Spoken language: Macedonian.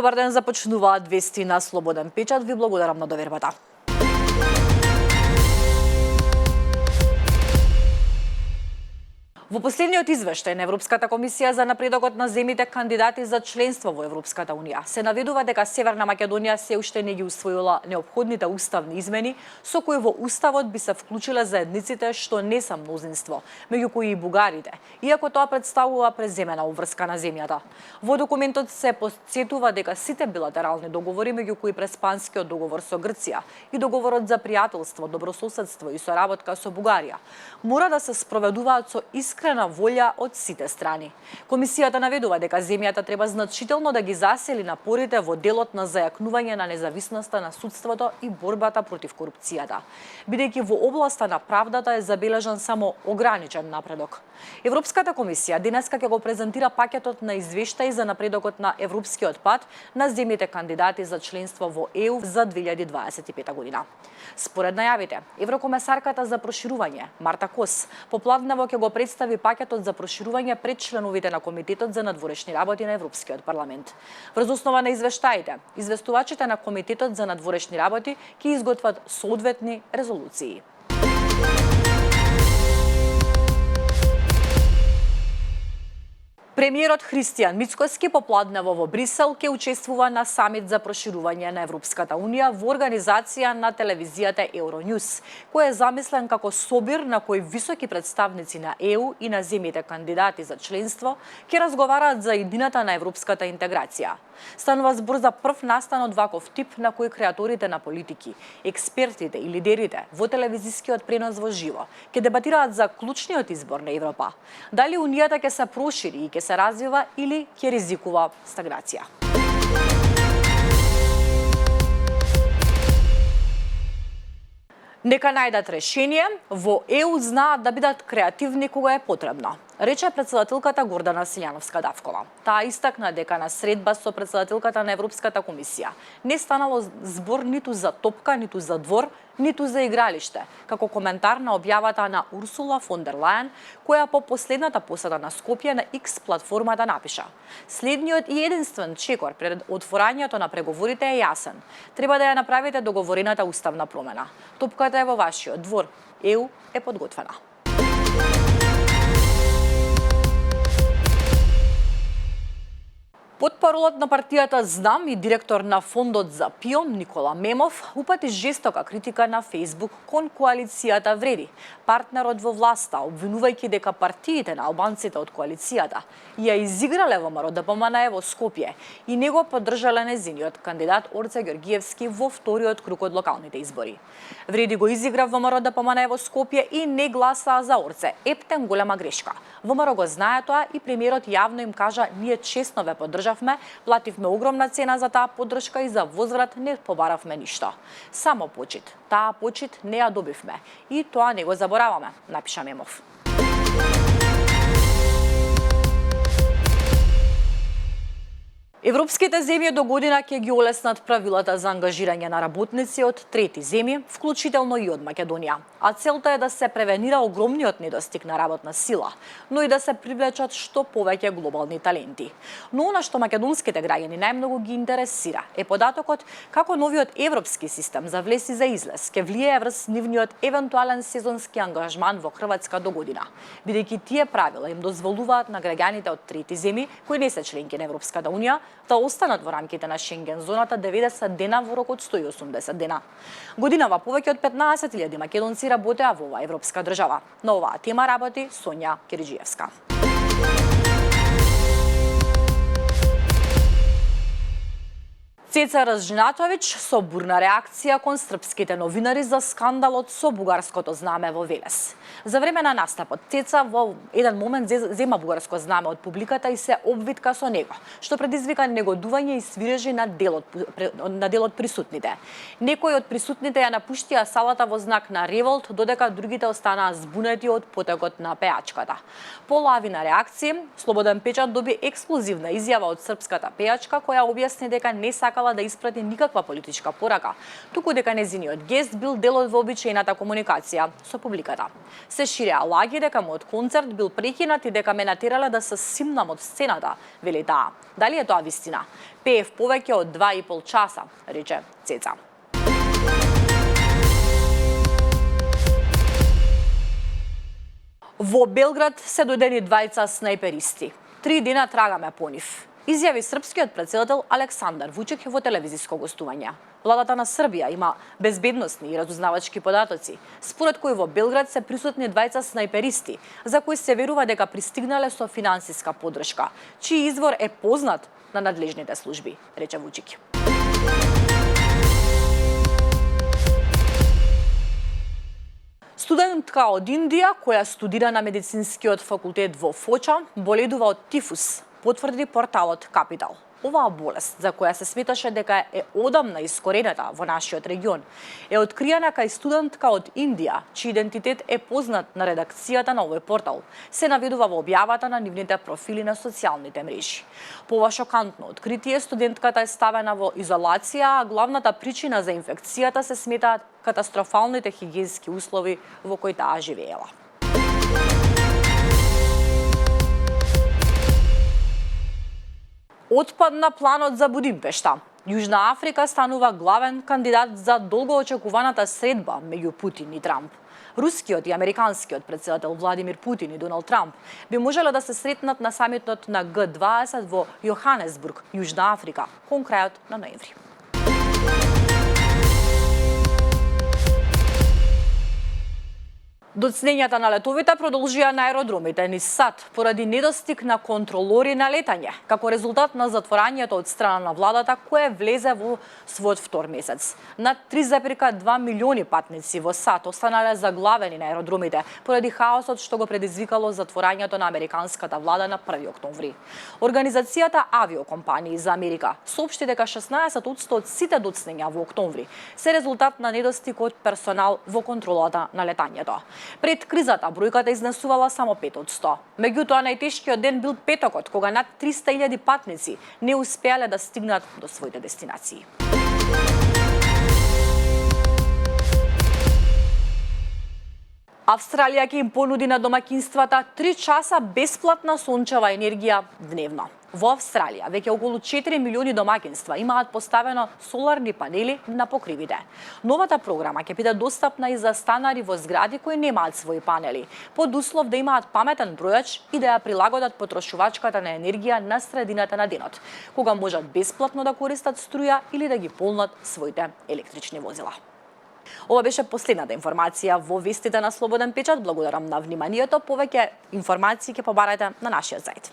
Добар ден, започнуваат вести на Слободен печат. Ви благодарам на довербата. Во последниот извештај на Европската комисија за напредокот на земјите кандидати за членство во Европската унија се наведува дека Северна Македонија се уште не ги усвоила неопходните уставни измени со кои во уставот би се вклучиле заедниците што не се мнозинство, меѓу кои и бугарите, иако тоа представува преземена обврска на земјата. Во документот се потсетува дека сите билатерални договори, меѓу кои Преспанскиот договор со Грција и договорот за пријателство, добрососедство и соработка со Бугарија, мора да се спроведуваат со искрена волја од сите страни. Комисијата наведува дека земјата треба значително да ги засили напорите во делот на зајакнување на независноста на судството и борбата против корупцијата, бидејќи во областа на правдата е забележан само ограничен напредок. Европската комисија денеска ќе го презентира пакетот на извештаи за напредокот на европскиот пат на земјите кандидати за членство во ЕУ за 2025 година. Според најавите, еврокомесарката за проширување Марта Кос попладнево ќе го представи пакетот за проширување пред членовите на Комитетот за надворешни работи на Европскиот парламент. Врз основа на извештаите, известувачите на Комитетот за надворешни работи ќе изготват соодветни резолуции. Премиерот Христијан Мицкоски попладнево во Брисел ќе учествува на самит за проширување на Европската унија во организација на телевизијата Евронюс, кој е замислен како собир на кој високи представници на ЕУ и на земјите кандидати за членство ќе разговараат за идината на европската интеграција. Станува збор за прв настан од ваков тип на кој креаторите на политики, експертите и лидерите во телевизискиот пренос во живо ќе дебатираат за клучниот избор на Европа. Дали унијата ќе се прошири и ќе се развива или ќе ризикува стагнација. Нека најдат решение, во ЕУ знаат да бидат креативни кога е потребно, рече председателката Гордана Силјановска-Давкова. Таа истакна дека на средба со председателката на Европската комисија не станало збор ниту за топка, ниту за двор, ниту за игралиште, како коментар на објавата на Урсула фон дер Лајен, која по последната посета на Скопје на X платформата напиша: "Следниот и единствен чекор пред отворањето на преговорите е јасен. Треба да ја направите договорената уставна промена. Топката е во вашиот двор. ЕУ е подготвена." Потпаролот на партијата Знам и директор на фондот за ПИОМ Никола Мемов упати жестока критика на Facebook кон коалицијата Вреди, партнерот во власта, обвинувајќи дека партиите на албанците од коалицијата ја изиграле ВМРО ДПМНЕ во Скопје и не го поддржале незиниот кандидат Орце Ѓорѓиевски во вториот круг од локалните избори. Вреди го изигра ВМРО ДПМНЕ во Скопје и не гласаа за Орце. Ептен голема грешка. ВМРО го знае тоа и премиерот јавно им кажа: "Ние честно ве поддржавме, плативме огромна цена за таа поддршка и за возврат не побаравме ништо. Само почит. Таа почит не ја добивме и тоа не го забораваме", напиша Мемов. Европските земји до година ќе ги олеснат правилата за ангажирање на работници од трети земји, вклучително и од Македонија. А целта е да се превенира огромниот недостиг на работна сила, но и да се привлечат што повеќе глобални таленти. Но она што македонските граѓани најмногу ги интересира е податокот како новиот европски систем за влез и за излез ќе влијае врз нивниот евентуален сезонски ангажман во Хрватска до година, бидејќи тие правила им дозволуваат на граѓаните од трети земји кои не се членки на Европската унија да останат во рамките на Шенген зоната 90 дена во рок од 180 дена. Годинава повеќе од 15.000 македонци работеа во оваа европска држава. На оваа тема работи Сонја Кириџиевска. Цеца Разжинатовиќ со бурна реакција кон српските новинари за скандалот со бугарското знаме во Велес. За време на настапот, Цеца во еден момент зема бугарско знаме од публиката и се обвитка со него, што предизвика негодување и свирежи на дел од присутните. Некои од присутните ја напуштија салата во знак на револт, додека другите останаа збунети од потекот на пејачката. По лавина реакции, Слободен печат доби ексклузивна изјава од српската пејачка која објасни дека не сака сакала да испрати никаква политичка порака, туку дека нејзиниот гест бил дел од вообичаената комуникација со публиката. Се ширеа лаги дека мојот концерт бил прекинат и дека ме натерале да се симнам од сцената, вели таа. Дали е тоа вистина? Пеев повеќе од 2,5 часа, рече Цеца. Во Белград се дојдени двајца снайперисти. 3 дена трагаме по нив, изјави српскиот претседател Александар Вучик во телевизиско гостување. Владата на Србија има безбедносни и разузнавачки податоци, според кои во Белград се присутни двајца снайперисти, за кои се верува дека пристигнале со финансиска поддршка, чиј извор е познат на надлежните служби, рече Вучик. Студентка од Индија, која студира на медицинскиот факултет во Фоча, боледува од тифус, потврди порталот Капитал. Оваа болест, за која се сметаше дека е одамна искоренета во нашиот регион, е откриена кај студентка од Индија, чиј идентитет е познат на редакцијата на овој портал, се наведува во објавата на нивните профили на социјалните мрежи. По ова шокантно откритие, студентката е ставена во изолација, а главната причина за инфекцијата се сметаат катастрофалните хигиенски услови во кои таа живеела. Отпадна планот за Будимпешта. Јужна Африка станува главен кандидат за долгоочекуваната средба меѓу Путин и Трамп. Рускиот и американскиот претседател Владимир Путин и Доналд Трамп би можеле да се сретнат на самитот на Г20 во Јоханесбург, Јужна Африка, кон крајот на ноември. Доцнењата на летовите продолжија на аеродромите низ САД поради недостиг на контролори на летање, како резултат на затворањето од страна на владата кое влезе во својот втор месец. Над 3,2 милиони патници во САД останале заглавени на аеродромите поради хаосот што го предизвикало затворањето на американската влада на 1 октомври. Организацијата Авиокомпании за Америка соопшти дека 16% од сите доцнења во октомври се резултат на недостиг од персонал во контролата на летањето. Пред кризата бројката изнесувала само 5%. Меѓутоа, најтешкиот ден бил петокот, кога над 300.000 патници не успеале да стигнат до своите дестинации. Австралија ќе им понуди на домаќинствата 3 часа бесплатна сончева енергија дневно. Во Австралија веќе околу 4 милиони домаќинства имаат поставено соларни панели на покривите. Новата програма ќе биде достапна и за станари во згради кои немаат своји панели, под услов да имаат паметен бројач и да ја прилагодат потрошувачката на енергија на средината на денот, кога можат бесплатно да користат струја или да ги полнат своите електрични возила. Ова беше последната информација во вестите на Слободен печат. Благодарам на вниманието. Повеќе информации ќе побарате на нашиот сајт.